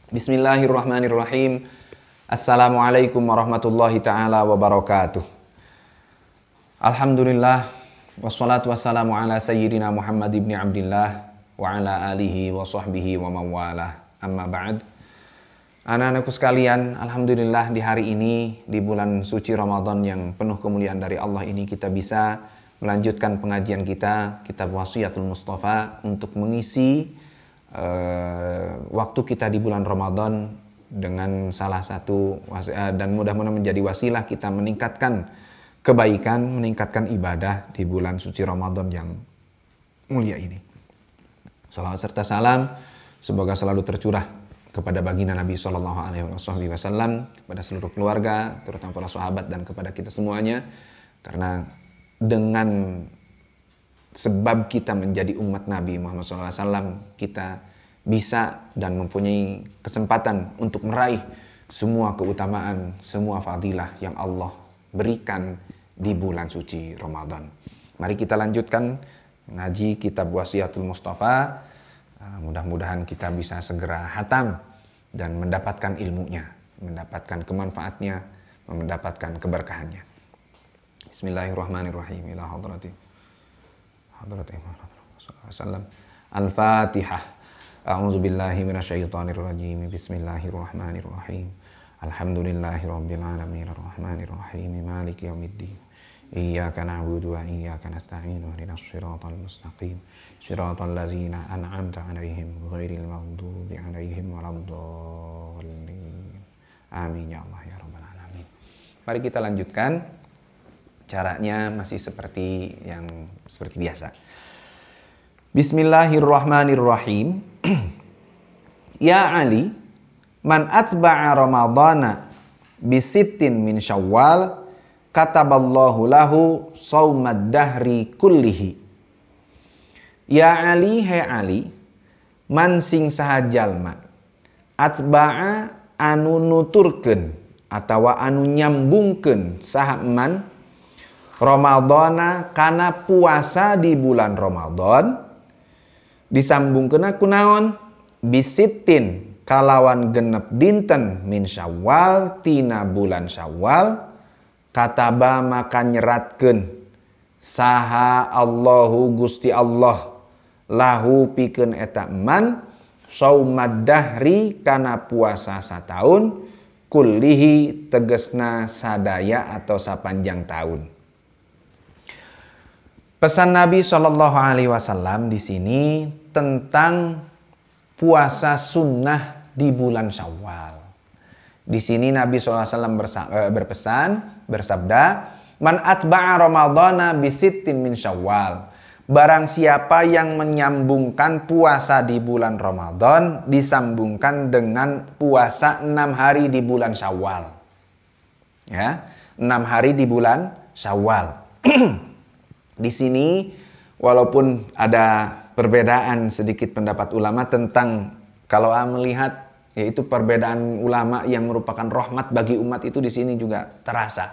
Bismillahirrahmanirrahim. Assalamualaikum warahmatullahi ta'ala wabarakatuh. Alhamdulillah. Wassalatu wassalamu ala sayyidina Muhammad ibn Abdillah wa ala alihi wa sahbihi wa mawalah. Amma ba'd. Anak-anakku sekalian, Alhamdulillah di hari ini, di bulan suci Ramadan yang penuh kemuliaan dari Allah ini, kita bisa melanjutkan pengajian kita, Kitab Wasiyatul Mustafa, untuk mengisi waktu kita di bulan Ramadan dengan salah satu dan mudah-mudahan menjadi wasilah kita meningkatkan kebaikan, meningkatkan ibadah di bulan suci Ramadan yang mulia ini. Salawat serta salam semoga selalu tercurah kepada baginda Nabi SAW, kepada seluruh keluarga, terutama para sahabat dan kepada kita semuanya, karena dengan sebab kita menjadi umat Nabi Muhammad SAW, kita bisa dan mempunyai kesempatan untuk meraih semua keutamaan, semua fadilah yang Allah berikan di bulan suci Ramadan. Mari kita lanjutkan ngaji Kitab Wasiyatul Mustafa. Mudah-mudahan kita bisa segera hatam dan mendapatkan ilmunya, mendapatkan kemanfaatnya, mendapatkan keberkahannya. Bismillahirrahmanirrahim. Ila hadrati Al-Fatihah. A'udzu billahi minasyaitonir rajim. Bismillahirrahmanirrahim. Alhamdulillahirabbil alamin arrahmanir rahim maliki yaumiddin. Iyyaka na'budu wa iyyaka nasta'in ihdinas siratal mustaqim. Siratal ladzina an'amta 'alaihim ghairil maghdubi 'alaihim waladdallin. Amin ya Allah ya rabbal alamin. Mari kita lanjutkan. Caranya masih seperti biasa. Bismillahirrahmanirrahim. Ya Ali, man atba'a Ramadana bisittin min Syawal, kataballahu lahu shaumad dahri kullihi. Ya Ali, he Ali, man sing saha jalma atba'a anu nuturkeun atawa anu nyambungkeun saha man Ramadana kana puasa di bulan Ramadan, disambungkeun kunaon bisitin kalawan genep dinten min Syawal tina bulan Syawal, kataba maka nyeratkeun saha Allahu Gusti Allah lahu pikeun eta man shaumad dahri kana puasa sataun kullihi tegesna sadaya atau sapanjang tahun. Pesan Nabi Shallallahu Alaihi Wasallam di sini tentang puasa sunnah di bulan Syawal. Di sini Nabi SAW bersabda, man atba'a Ramadana bisittin min Syawal. Barang siapa yang menyambungkan puasa di bulan Ramadan disambungkan dengan puasa 6 hari di bulan Syawal. Ya, 6 hari di bulan Syawal. Di sini walaupun ada perbedaan sedikit pendapat ulama tentang kalau melihat yaitu perbedaan ulama yang merupakan rahmat bagi umat itu di sini juga terasa.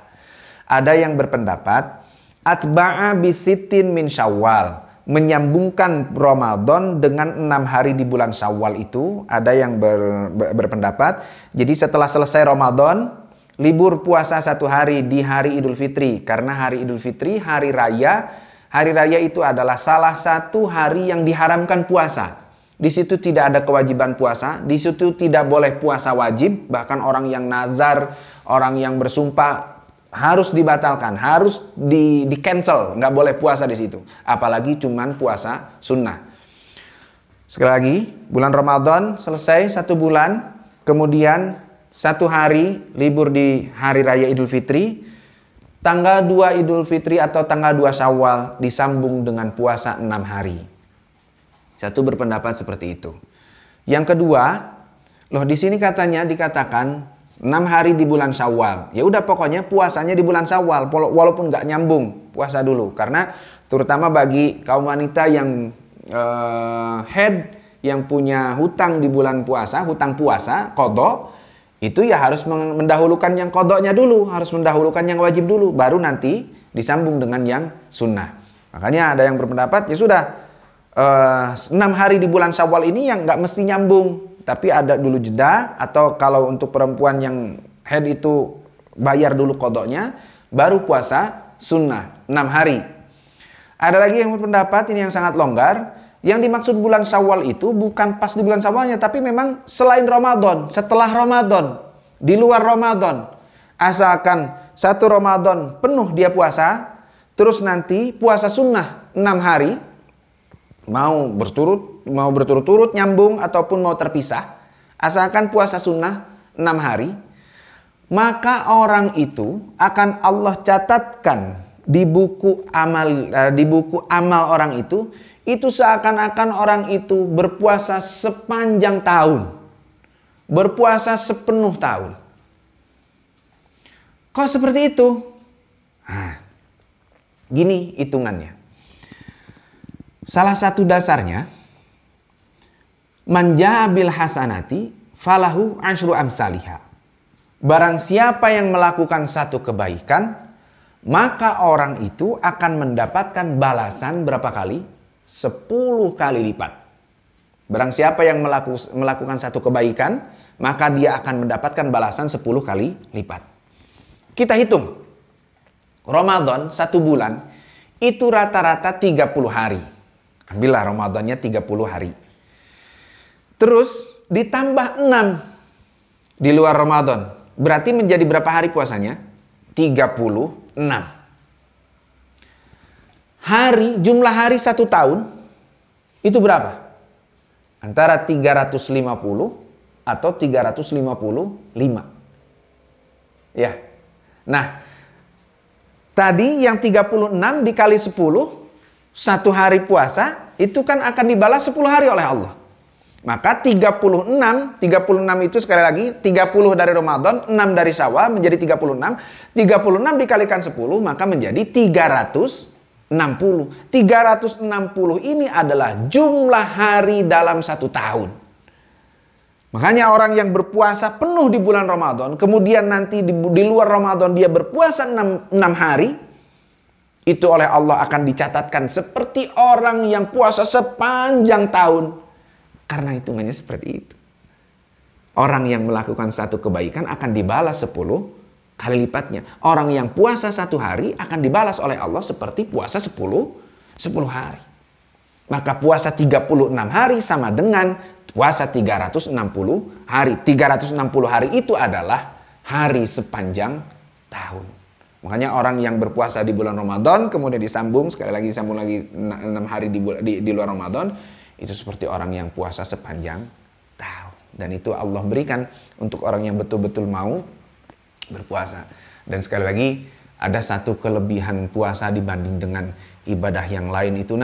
Ada yang berpendapat atba'a bisitin min Syawal, menyambungkan Ramadan dengan 6 hari di bulan Syawal itu. Ada yang berpendapat jadi setelah selesai Ramadan libur puasa 1 hari di hari Idul Fitri, karena hari Idul Fitri hari raya itu adalah salah satu hari yang diharamkan puasa. Di situ tidak ada kewajiban puasa, di situ tidak boleh puasa wajib, bahkan orang yang nazar, orang yang bersumpah harus dibatalkan, harus di cancel, nggak boleh puasa di situ. Apalagi cuman puasa sunnah. Sekali lagi, bulan Ramadan selesai 1 bulan, kemudian 1 hari libur di hari raya Idul Fitri, tanggal 2 Idul Fitri atau tanggal 2 Syawal disambung dengan puasa 6 hari. Satu berpendapat seperti itu. Yang kedua, di sini dikatakan 6 hari di bulan Syawal. Ya udah pokoknya puasanya di bulan Syawal, walaupun nggak nyambung, puasa dulu. Karena terutama bagi kaum wanita yang head, yang punya hutang di bulan puasa, hutang puasa, qadha, itu ya harus mendahulukan yang qadhanya dulu, harus mendahulukan yang wajib dulu, baru nanti disambung dengan yang sunnah. Makanya ada yang berpendapat ya sudah 6 hari di bulan Syawal ini yang nggak mesti nyambung, tapi ada dulu jeda, atau kalau untuk perempuan yang haid itu bayar dulu qadanya, baru puasa sunnah 6 hari. Ada lagi yang berpendapat ini yang sangat longgar, yang dimaksud bulan Syawal itu bukan pas di bulan Syawalnya, tapi memang selain Ramadan, setelah Ramadan, di luar Ramadan. Asalkan 1 Ramadan penuh dia puasa, terus nanti puasa sunnah 6 hari, mau berturut-turut nyambung ataupun mau terpisah, asalkan puasa sunnah 6 hari, maka orang itu akan Allah catatkan di buku amal orang itu seakan-akan orang itu berpuasa sepanjang tahun, berpuasa sepenuh tahun. Kok seperti itu? Nah, gini hitungannya. Salah satu dasarnya, man jaa bil hasanati falahu asyru amsalihha. Barang siapa yang melakukan satu kebaikan, maka orang itu akan mendapatkan balasan berapa kali? 10 kali lipat. Barang siapa yang melakukan satu kebaikan, maka dia akan mendapatkan balasan 10 kali lipat. Kita hitung, Ramadan 1 bulan itu rata-rata 30 hari. Ambillah Ramadannya 30 hari. Terus ditambah 6 di luar Ramadan. Berarti menjadi berapa hari puasanya? 36. Jumlah hari 1 tahun itu berapa? Antara 350 atau 355. Ya. Nah, tadi yang 36 dikali 10, 1 hari puasa, itu kan akan dibalas 10 hari oleh Allah. Maka 36 itu sekali lagi, 30 dari Ramadan, 6 dari Syawal menjadi 36. 36 dikalikan 10, maka menjadi 360. 360 ini adalah jumlah hari dalam 1 tahun. Makanya orang yang berpuasa penuh di bulan Ramadan, kemudian nanti di luar Ramadan dia berpuasa 6 hari, itu oleh Allah akan dicatatkan seperti orang yang puasa sepanjang tahun. Karena hitungannya seperti itu. Orang yang melakukan satu kebaikan akan dibalas 10 kali lipatnya. Orang yang puasa 1 hari akan dibalas oleh Allah seperti puasa 10 hari. Maka puasa 36 hari sama dengan puasa 360 hari. 360 hari itu adalah hari sepanjang tahun. Makanya orang yang berpuasa di bulan Ramadan kemudian disambung lagi 6 hari di luar Ramadan, itu seperti orang yang puasa sepanjang tahun. Dan itu Allah berikan untuk orang yang betul-betul mau berpuasa. Dan sekali lagi, ada satu kelebihan puasa dibanding dengan ibadah yang lain itu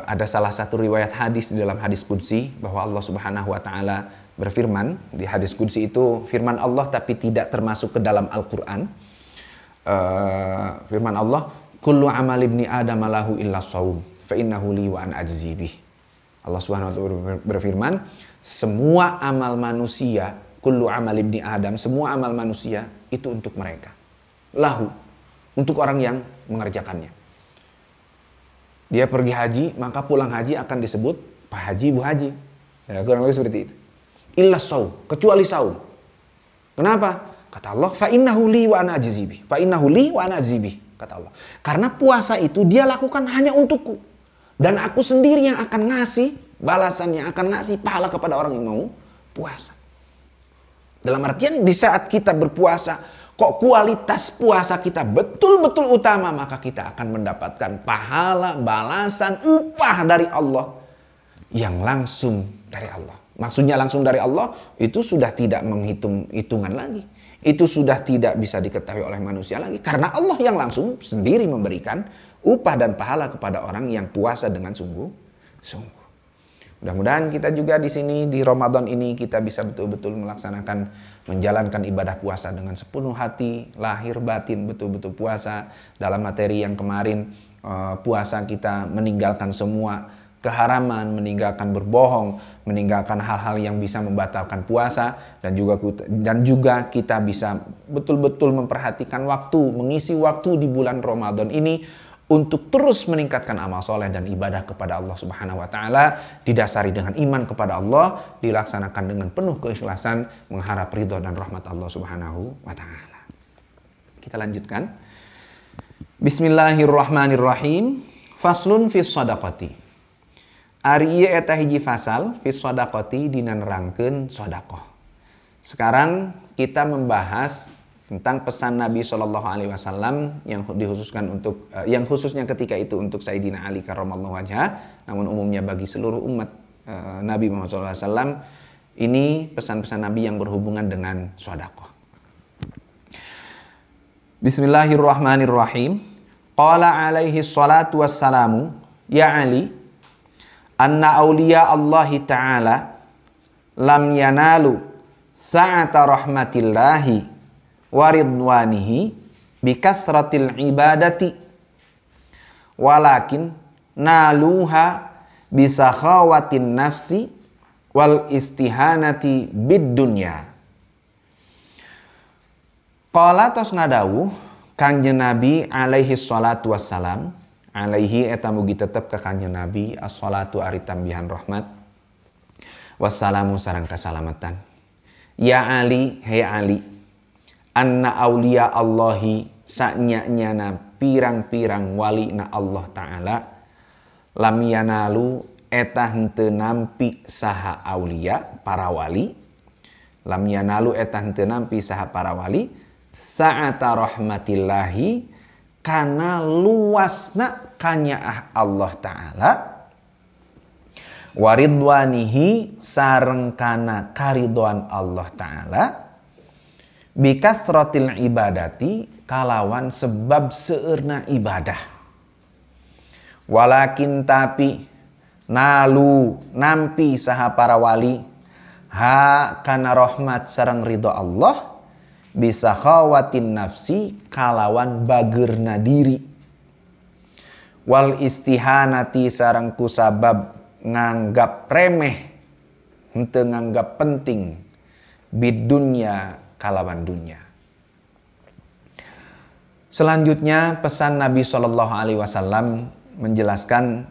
ada salah satu riwayat hadis di dalam hadis qudsi bahwa Allah Subhanahu wa taala berfirman di hadis qudsi itu firman Allah tapi tidak termasuk ke dalam Al-Qur'an. Firman Allah, kullu amal ibni adam lahu illa shaum fa innahu li wa ana ajzi bih. Allah Subhanahu wa taala berfirman, semua amal manusia, kullu amal ibni adam, semua amal manusia itu untuk mereka. Lahu, untuk orang yang mengerjakannya. Dia pergi haji, maka pulang haji akan disebut Pak Haji, Bu Haji. Ya, kurang lebih seperti itu. Illa saum, kecuali saum. Kenapa? Kata Allah, fa innahu li wa ana ajzi bih. Fa innahu li wa ana ajzi bih, kata Allah. Karena puasa itu dia lakukan hanya untukku. Dan aku sendiri yang akan ngasih balasannya, akan ngasih pahala kepada orang yang mau puasa. Dalam artian di saat kita berpuasa, kok kualitas puasa kita betul-betul utama, maka kita akan mendapatkan pahala, balasan, upah dari Allah yang langsung dari Allah. Maksudnya langsung dari Allah itu sudah tidak menghitung hitungan lagi. Itu sudah tidak bisa diketahui oleh manusia lagi. Karena Allah yang langsung sendiri memberikan upah dan pahala kepada orang yang puasa dengan sungguh-sungguh. Mudah-mudahan kita juga di sini di Ramadan ini kita bisa betul-betul melaksanakan, menjalankan ibadah puasa dengan sepenuh hati, lahir batin, betul-betul puasa. Dalam materi yang kemarin, puasa kita meninggalkan semua keharaman, meninggalkan berbohong, meninggalkan hal-hal yang bisa membatalkan puasa, dan juga kita bisa betul-betul memperhatikan waktu, mengisi waktu di bulan Ramadan ini untuk terus meningkatkan amal soleh dan ibadah kepada Allah Subhanahu wa taala, didasari dengan iman kepada Allah, dilaksanakan dengan penuh keikhlasan, mengharap ridho dan rahmat Allah Subhanahu wa taala. Kita lanjutkan. Bismillahirrahmanirrahim. Faslun fis shadaqati. Ari ieu eta hiji fasal fis shadaqati dina nerangkeun sedekah. Sekarang kita membahas tentang pesan Nabi Shallallahu Alaihi Wasallam yang dikhususkan untuk yang khususnya ketika itu untuk Sayyidina Ali karramallahu wajhah, namun umumnya bagi seluruh umat Nabi Muhammad SAW. Ini pesan-pesan Nabi yang berhubungan dengan sedekah. Bismillahirrahmanirrahim. Qala alaihi salatu wassalamu, ya Ali, anna awliya Allahi ta'ala lam yanalu sa'ata rahmatillahi waridwanihi bikathratil ibadati walakin naluha bisakhawatin nafsi wal istihanati bid dunya. Qala tos ngadawuh Kanjeng Nabi alaihi salatu wassalam, alaihi eta mugi tetep ka Kanjeng Nabi as-salatu ari tambihan rahmat wassalamu sareng kasalamatan. Ya Ali, hei Ali, anna awliya Allahi sa'nya-nyana pirang-pirang wali na Allah Ta'ala lam yanalu eta henteu nampi saha awliya para wali, lam yanalu eta henteu nampi saha para wali sa'ata rahmatillahi kana luasna kanyaah Allah Ta'ala waridwanihi sareng kana karidwan Allah Ta'ala bikathratil ibadati kalawan sebab seueurna ibadah. Walakin tapi nalu nampi saha para wali ha kana rahmat sareng ridho Allah bisa khawatin nafsi kalawan bageurna diri. Wal istihanati sareng kusabab nganggap remeh henteu nganggap penting bidunya kalawan dunia. Selanjutnya pesan Nabi Shallallahu Alaihi Wasallam menjelaskan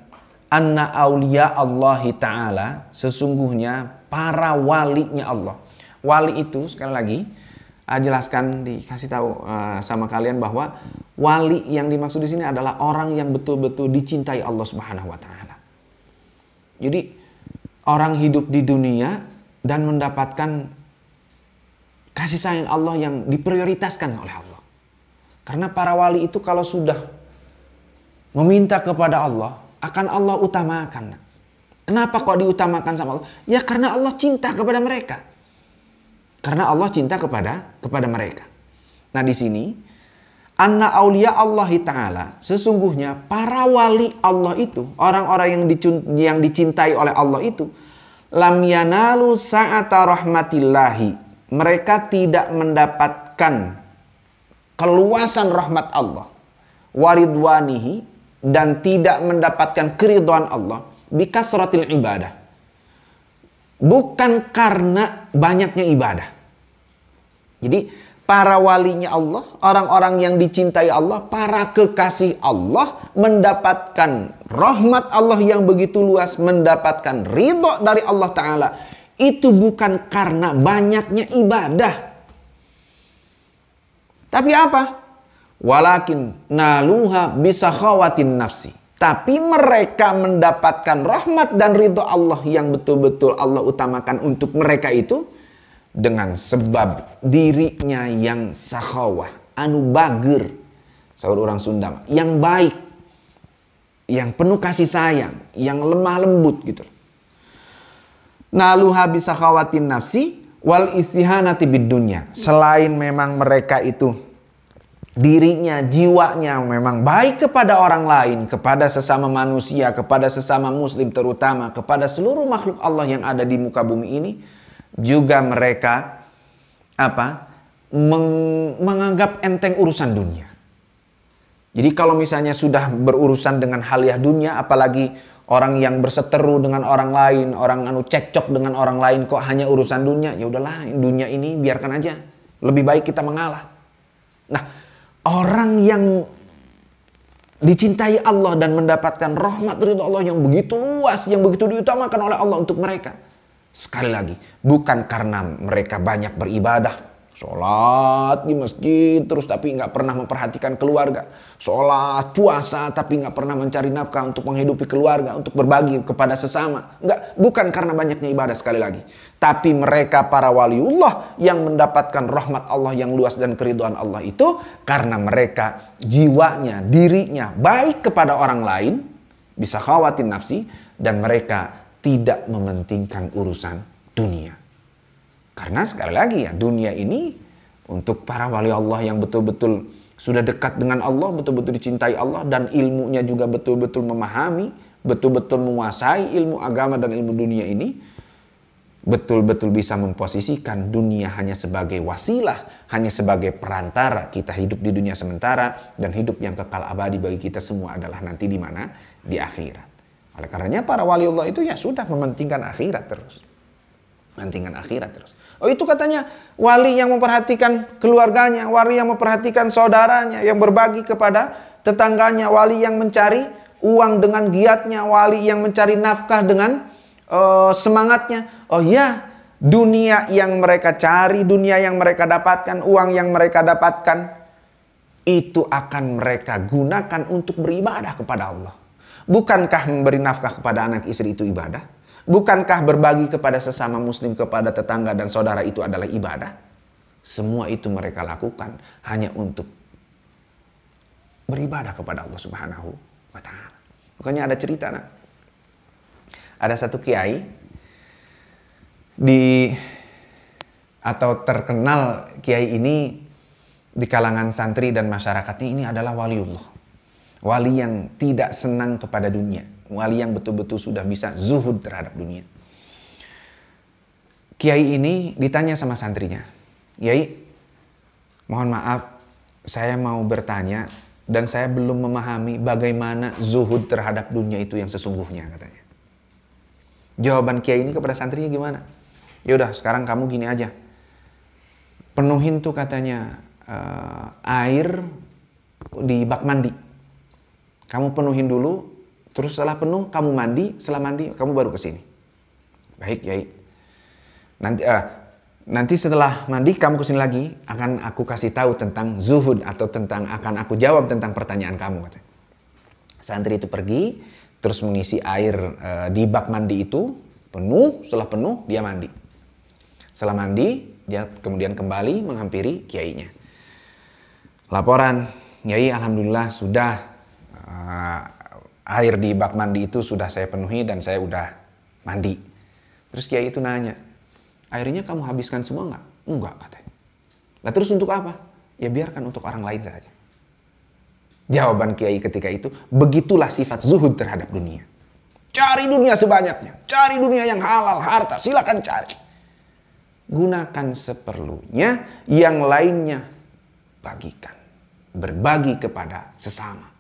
anna aulia Allahi Ta'ala, sesungguhnya para walinya Allah. Wali itu sekali lagi jelaskan, dikasih tahu sama kalian bahwa wali yang dimaksud di sini adalah orang yang betul-betul dicintai Allah Subhanahu Wa Ta'ala. Jadi orang hidup di dunia dan mendapatkan kasih sayang Allah yang diprioritaskan oleh Allah. Karena para wali itu kalau sudah meminta kepada Allah, akan Allah utamakan. Kenapa kok diutamakan sama Allah? Ya karena Allah cinta kepada mereka. Karena Allah cinta kepada mereka. Nah di sini, anna auliya Allahi Ta'ala, sesungguhnya para wali Allah itu, orang-orang yang dicintai oleh Allah itu, lam yanalu sa'ata rahmatillahi, mereka tidak mendapatkan keluasan rahmat Allah, waridwanihi, dan tidak mendapatkan keridhaan Allah bikasratil ibadah, bukan karena banyaknya ibadah. Jadi para walinya Allah, orang-orang yang dicintai Allah, para kekasih Allah, mendapatkan rahmat Allah yang begitu luas, mendapatkan ridho dari Allah Ta'ala, itu bukan karena banyaknya ibadah. Tapi apa? Walakin naluha bisa khawatin nafsi. Tapi mereka mendapatkan rahmat dan ridho Allah yang betul-betul Allah utamakan untuk mereka itu dengan sebab dirinya yang sakhawah, anu bager, saur orang Sunda, yang baik, yang penuh kasih sayang, yang lemah lembut gitu. Naluha bisa khawatin nafsi wal istihanati bid dunya. Selain memang mereka itu dirinya, jiwanya memang baik kepada orang lain, kepada sesama manusia, kepada sesama muslim, terutama kepada seluruh makhluk Allah yang ada di muka bumi ini, juga mereka menganggap enteng urusan dunia. Jadi kalau misalnya sudah berurusan dengan haliah dunia, apalagi orang yang berseteru dengan orang lain, orang cekcok dengan orang lain kok hanya urusan dunia, ya udahlah dunia ini biarkan aja. Lebih baik kita mengalah. Nah, orang yang dicintai Allah dan mendapatkan rahmat ridho Allah yang begitu luas, yang begitu diutamakan oleh Allah untuk mereka. Sekali lagi, bukan karena mereka banyak beribadah, sholat di masjid terus tapi nggak pernah memperhatikan keluarga, sholat puasa tapi nggak pernah mencari nafkah untuk menghidupi keluarga, untuk berbagi kepada sesama. Bukan karena banyaknya ibadah, sekali lagi, tapi mereka para waliullah yang mendapatkan rahmat Allah yang luas dan keridhaan Allah itu karena mereka jiwanya, dirinya baik kepada orang lain, bisa khawatir nafsi, dan mereka tidak mementingkan urusan dunia. Karena sekali lagi ya, dunia ini untuk para wali Allah yang betul-betul sudah dekat dengan Allah, betul-betul dicintai Allah, dan ilmunya juga betul-betul memahami, betul-betul menguasai ilmu agama dan ilmu dunia ini, betul-betul bisa memposisikan dunia hanya sebagai wasilah, hanya sebagai perantara kita hidup di dunia sementara, dan hidup yang kekal abadi bagi kita semua adalah nanti di mana? Di akhirat. Oleh karenanya para wali Allah itu ya sudah mementingkan akhirat terus. Mementingkan akhirat terus. Oh, itu katanya wali yang memperhatikan keluarganya, wali yang memperhatikan saudaranya, yang berbagi kepada tetangganya, wali yang mencari uang dengan giatnya, wali yang mencari nafkah dengan semangatnya. Oh ya, dunia yang mereka cari, dunia yang mereka dapatkan, uang yang mereka dapatkan, itu akan mereka gunakan untuk beribadah kepada Allah. Bukankah memberi nafkah kepada anak istri itu ibadah? Bukankah berbagi kepada sesama muslim, kepada tetangga dan saudara itu adalah ibadah? Semua itu mereka lakukan hanya untuk beribadah kepada Allah Subhanahu wa ta'ala. Makanya ada cerita, nah. Ada satu kiai atau terkenal kiai ini di kalangan santri dan masyarakatnya, ini adalah waliullah. Wali yang tidak senang kepada dunia. Wali yang betul-betul sudah bisa zuhud terhadap dunia. Kiai ini ditanya sama santrinya, "Kiai, mohon maaf, saya mau bertanya dan saya belum memahami bagaimana zuhud terhadap dunia itu yang sesungguhnya," katanya. Jawaban kiai ini kepada santrinya gimana? "Yaudah, sekarang kamu gini aja. Penuhin tuh," katanya, "air di bak mandi. Kamu penuhin dulu, terus setelah penuh kamu mandi, setelah mandi kamu baru ke sini." "Baik, Yai. Nanti setelah mandi kamu kesini lagi, akan aku kasih tahu tentang zuhud, atau akan aku jawab tentang pertanyaan kamu," katanya. Santri itu pergi, terus mengisi air di bak mandi itu penuh. Setelah penuh dia mandi. Setelah mandi dia kemudian kembali menghampiri kiainya. "Laporan, Yai, alhamdulillah sudah air di bak mandi itu sudah saya penuhi dan saya udah mandi." Terus kiai itu nanya, "Airnya kamu habiskan semua nggak?" "Enggak," katanya. "Nah, terus untuk apa?" "Ya biarkan untuk orang lain saja." Jawaban kiai ketika itu, begitulah sifat zuhud terhadap dunia. Cari dunia sebanyaknya, cari dunia yang halal, harta, silakan cari. Gunakan seperlunya, yang lainnya bagikan. Berbagi kepada sesama.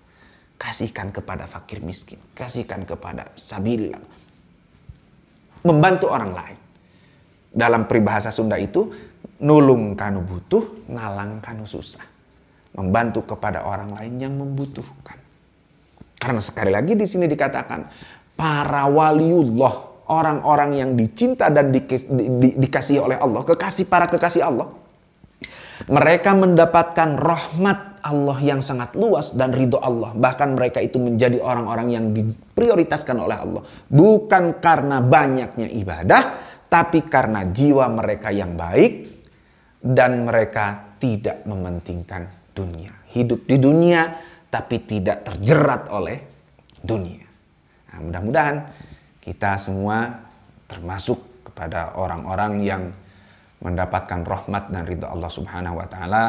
Kasihkan kepada fakir miskin, kasihkan kepada sabilillah. Membantu orang lain. Dalam peribahasa Sunda itu, nulung kanu butuh, nalang kanu susah. Membantu kepada orang lain yang membutuhkan. Karena sekali lagi di sini dikatakan, para waliullah, orang-orang yang dicinta dan dikasihi oleh Allah, para kekasih Allah, mereka mendapatkan rahmat Allah yang sangat luas dan ridho Allah. Bahkan mereka itu menjadi orang-orang yang diprioritaskan oleh Allah. Bukan karena banyaknya ibadah, tapi karena jiwa mereka yang baik dan mereka tidak mementingkan dunia. Hidup di dunia tapi tidak terjerat oleh dunia. Nah, mudah-mudahan kita semua termasuk kepada orang-orang yang mendapatkan rahmat dan ridha Allah Subhanahu wa taala.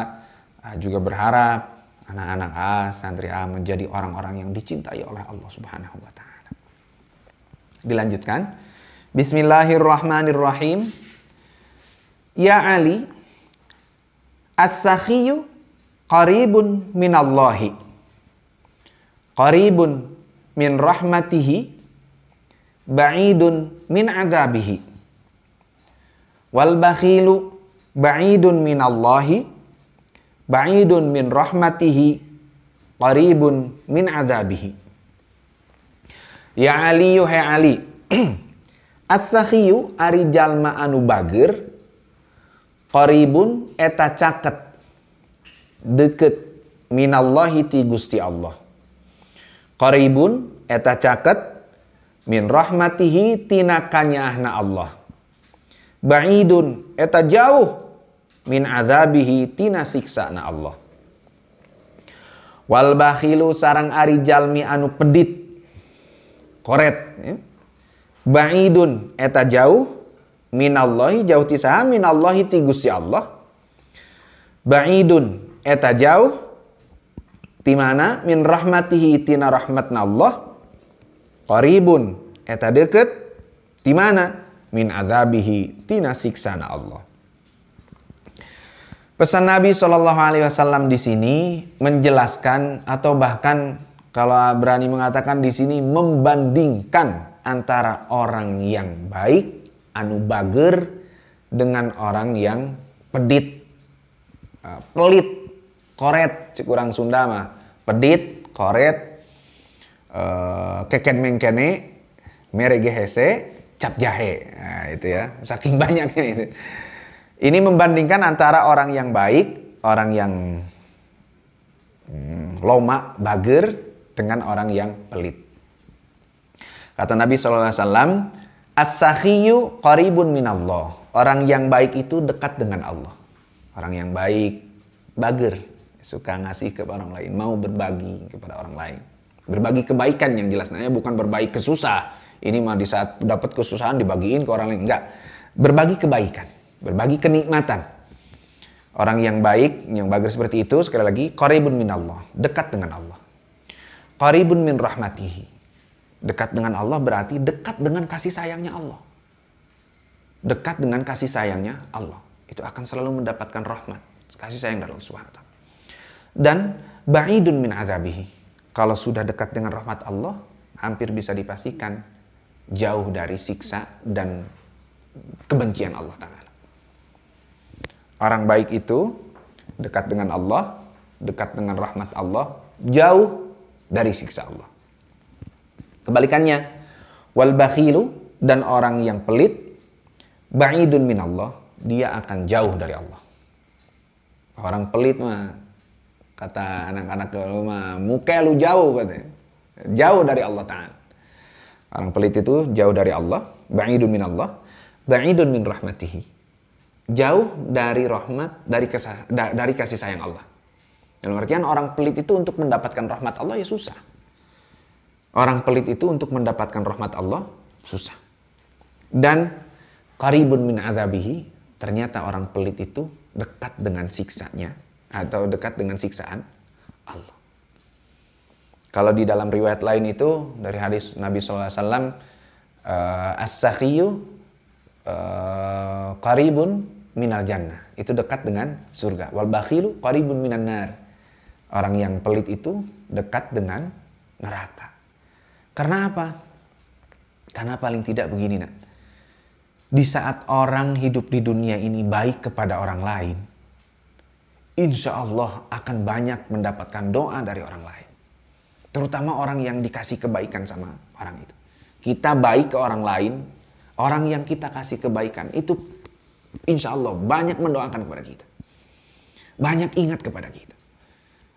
Juga berharap anak-anak santri menjadi orang-orang yang dicintai oleh Allah Subhanahu wa taala. Dilanjutkan. Bismillahirrahmanirrahim. Ya Ali, as-sakhiyu qaribun minallahi. Qaribun min rahmatihi, ba'idun min adabihi. Wal bakhilu ba'idun minallahi, ba'idun min rahmatihi, qaribun min adzabihi. Ya Ali, hai Ali. As-sakhiyu ari jalma anu bager, qaribun eta caket deket minallahi ti Gusti Allah. Qaribun eta caket min rahmatihi tina kanyaahna Allah. Ba'idun eta jauh min azabihi tina siksana Allah. Wal bakhilu sarang ari jalmi anu pedit koret ya. Ba'idun eta jauh minallahi jauh ti saha minallahi ti Gusti Allah. Ba'idun eta jauh ti mana min rahmatihi tina rahmatna Allah. Qaribun eta deket ti mana min adzabihi tina siksana Allah. Pesan Nabi SAW di sini menjelaskan atau bahkan kalau berani mengatakan di sini membandingkan antara orang yang baik anu bager dengan orang yang pedit, pelit, koret, cek urang Sunda mah pedit, koret, keken mengkene, merege hese, cap jahe. Nah, itu ya, saking banyaknya itu. Ini membandingkan antara orang yang baik, orang yang loma, bager dengan orang yang pelit. Kata Nabi SAW, as-sakhiyu qaribun minallah. Orang yang baik itu dekat dengan Allah. Orang yang baik, bager, suka ngasih kepada orang lain, mau berbagi kepada orang lain. Berbagi kebaikan yang jelas, namanya bukan berbagi kesusah. Ini mah di saat dapat kesusahan dibagiin ke orang lain. Enggak, berbagi kebaikan, berbagi kenikmatan. Orang yang baik, yang bager seperti itu, sekali lagi, qaribun minallah, dekat dengan Allah. Qaribun min rahmatihi. Dekat dengan Allah berarti dekat dengan kasih sayangnya Allah. Dekat dengan kasih sayangnya Allah. Itu akan selalu mendapatkan rahmat, kasih sayang dari Allah SWT. Dan ba'idun min azabihi. Kalau sudah dekat dengan rahmat Allah, hampir bisa dipastikan jauh dari siksa dan kebencian Allah Ta'ala. Orang baik itu dekat dengan Allah, dekat dengan rahmat Allah, jauh dari siksa Allah. Kebalikannya, wal bakhilu dan orang yang pelit, ba'idun minallah, dia akan jauh dari Allah. Orang pelit mah, kata anak-anak dulu mah, muka lu jauh katanya. Jauh dari Allah Ta'ala. Orang pelit itu jauh dari Allah, ba'idun minallah, ba'idun min rahmatihi. Jauh dari rahmat, dari kasih sayang Allah. Dalam artian orang pelit itu untuk mendapatkan rahmat Allah ya susah. Orang pelit itu untuk mendapatkan rahmat Allah susah. Dan qaribun min azabihi, ternyata orang pelit itu dekat dengan siksanya atau dekat dengan siksaan Allah. Kalau di dalam riwayat lain itu dari hadis Nabi SAW, as-sakhiyu qaribun minal jannah, itu dekat dengan surga. Wal bakhilu qaribun minan nar. Orang yang pelit itu dekat dengan neraka. Karena apa? Karena paling tidak begini nak. Di saat orang hidup di dunia ini baik kepada orang lain, insya Allah akan banyak mendapatkan doa dari orang lain. Terutama orang yang dikasih kebaikan sama orang itu. Kita baik ke orang lain, orang yang kita kasih kebaikan itu insya Allah banyak mendoakan kepada kita. Banyak ingat kepada kita.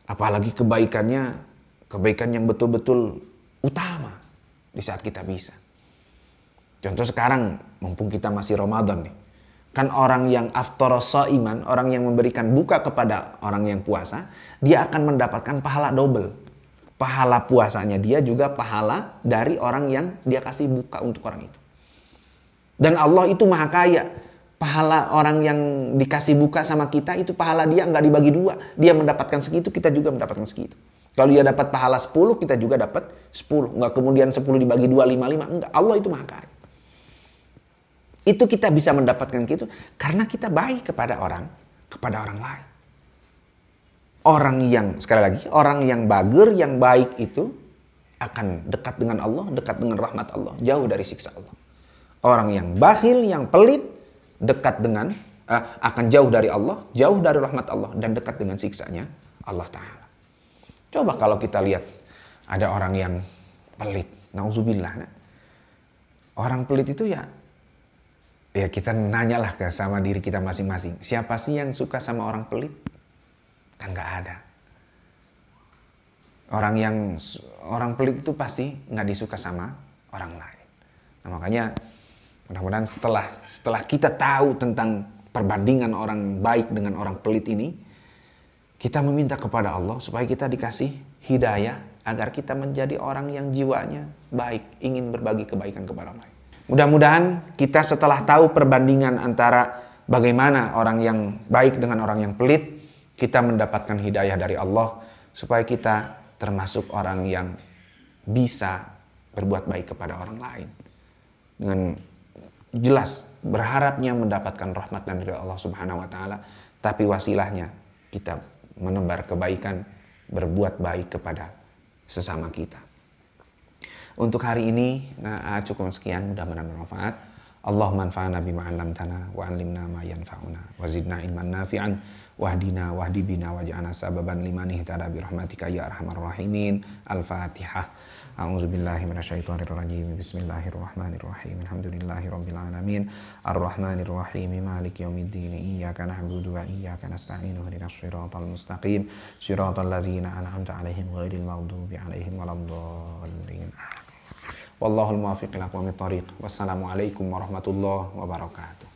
Apalagi kebaikannya, kebaikan yang betul-betul utama di saat kita bisa. Contoh sekarang, mumpung kita masih Ramadan nih. Kan orang yang aftaras shaiman, orang yang memberikan buka kepada orang yang puasa, dia akan mendapatkan pahala double. Pahala puasanya dia juga pahala dari orang yang dia kasih buka untuk orang itu. Dan Allah itu maha kaya. Pahala orang yang dikasih buka sama kita itu pahala dia nggak dibagi dua. Dia mendapatkan segitu, kita juga mendapatkan segitu. Kalau dia dapat pahala 10, kita juga dapat 10. Nggak kemudian 10 dibagi 2, 5, 5. Enggak, Allah itu maha kaya. Itu kita bisa mendapatkan gitu karena kita baik kepada orang lain. Orang yang, sekali lagi, orang yang bager, yang baik itu akan dekat dengan Allah, dekat dengan rahmat Allah, jauh dari siksa Allah. Orang yang bakhil, yang pelit, dekat dengan, akan jauh dari Allah, jauh dari rahmat Allah, dan dekat dengan siksanya Allah Ta'ala. Coba kalau kita lihat ada orang yang pelit, nauzubillah. Nah, orang pelit itu ya kita nanyalah ke sama diri kita masing-masing. Siapa sih yang suka sama orang pelit? Kan nggak ada. Orang pelit itu pasti nggak disuka sama orang lain. Nah, makanya mudah-mudahan setelah kita tahu tentang perbandingan orang baik dengan orang pelit ini, kita meminta kepada Allah supaya kita dikasih hidayah agar kita menjadi orang yang jiwanya baik, ingin berbagi kebaikan kepada orang lain. Mudah-mudahan kita setelah tahu perbandingan antara bagaimana orang yang baik dengan orang yang pelit, kita mendapatkan hidayah dari Allah supaya kita termasuk orang yang bisa berbuat baik kepada orang lain. Dengan jelas berharapnya mendapatkan rahmat dari Allah Subhanahu wa taala, tapi wasilahnya kita menebar kebaikan, berbuat baik kepada sesama kita. Untuk hari ini cukup sekian, mudah-mudahan bermanfaat. Allahumma anfa'na bima 'allamtana wa 'allimna ma yanfa'una wa zidna ilman nafi'an wahdina wahdi bina waj'alna sababan liman ihtada bi rahmatika ya arhamar rahimin. Al-Fatihah. A'udzubillahi minasyaitonir rajim. Bismillahirrahmanirrahim. Alhamdulillahirabbil alamin. Arrahmanir rahim. Maliki yaumiddin. Iyyaka na'budu wa iyyaka nasta'in. Ihdinas siratal mustaqim. Siratal ladzina an'amta 'alaihim ghairil maghdubi 'alaihim waladdallin. Wallahul muwaffiq ila aqwamit thoriq. Wassalamualaikum warahmatullahi wabarakatuh.